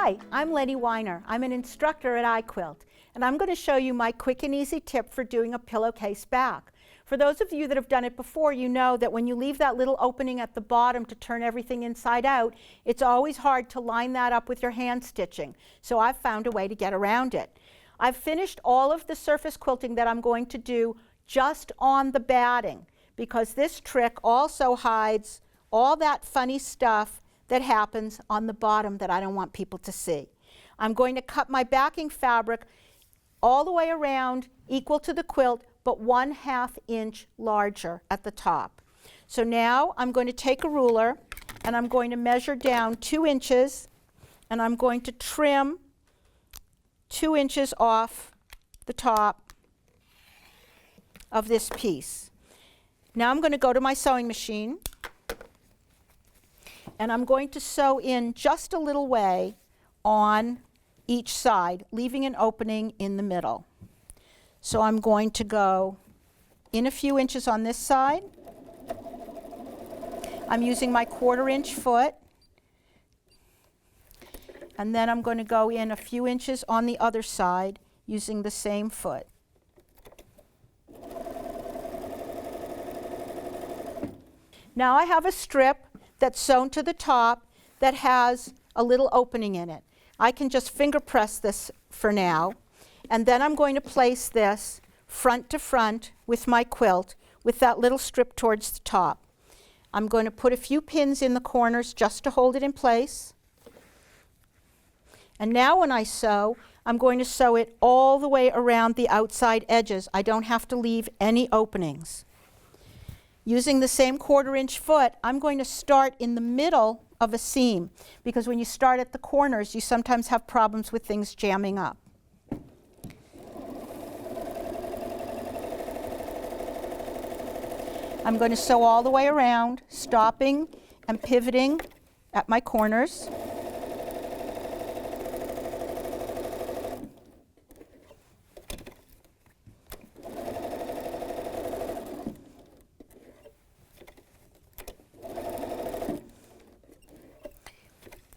Hi, I'm Lenny Weiner. I'm an instructor at iQuilt, and I'm going to show you my quick and easy tip for doing a pillowcase back. For those of you that have done it before, you know that when you leave that little opening at the bottom to turn everything inside out, it's always hard to line that up with your hand stitching. So I've found a way to get around it. I've finished all of the surface quilting that I'm going to do just on the batting, because this trick also hides all that funny stuff that happens on the bottom that I don't want people to see. I'm going to cut my backing fabric all the way around equal to the quilt, but 1/2 inch larger at the top. So now I'm going to take a ruler and I'm going to measure down 2 inches, and I'm going to trim 2 inches off the top of this piece. Now I'm going to go to my sewing machine, and I'm going to sew in just a little way on each side, leaving an opening in the middle. So I'm going to go in a few inches on this side. I'm using my 1/4 inch foot, and then I'm going to go in a few inches on the other side using the same foot. Now I have a strip that's sewn to the top that has a little opening in it. I can just finger press this for now, and then I'm going to place this front to front with my quilt with that little strip towards the top. I'm going to put a few pins in the corners just to hold it in place. And now when I sew, I'm going to sew it all the way around the outside edges. I don't have to leave any openings. Using the same 1/4 inch foot, I'm going to start in the middle of a seam, because when you start at the corners, you sometimes have problems with things jamming up. I'm going to sew all the way around, stopping and pivoting at my corners.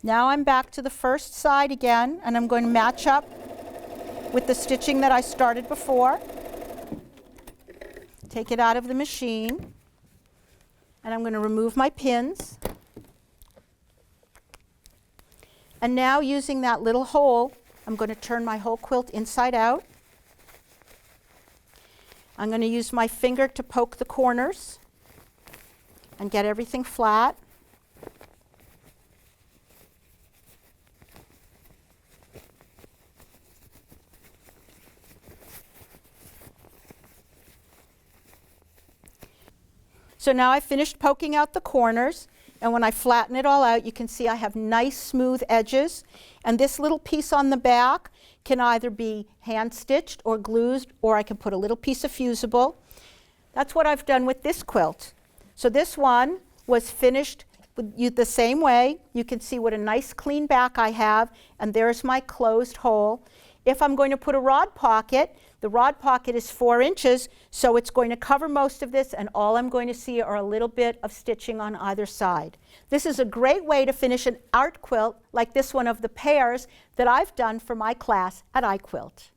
Now I'm back to the first side again, and I'm going to match up with the stitching that I started before. Take it out of the machine, and I'm going to remove my pins. And now, using that little hole, I'm going to turn my whole quilt inside out. I'm going to use my finger to poke the corners and get everything flat. So now I've finished poking out the corners, and when I flatten it all out, you can see I have nice smooth edges. And this little piece on the back can either be hand stitched or glued, or I can put a little piece of fusible. That's what I've done with this quilt. So this one was finished the same way. You can see what a nice clean back I have, and there's my closed hole. If I'm going to put a rod pocket, the rod pocket is 4 inches, so it's going to cover most of this, and all I'm going to see are a little bit of stitching on either side. This is a great way to finish an art quilt like this one of the pears that I've done for my class at iQuilt.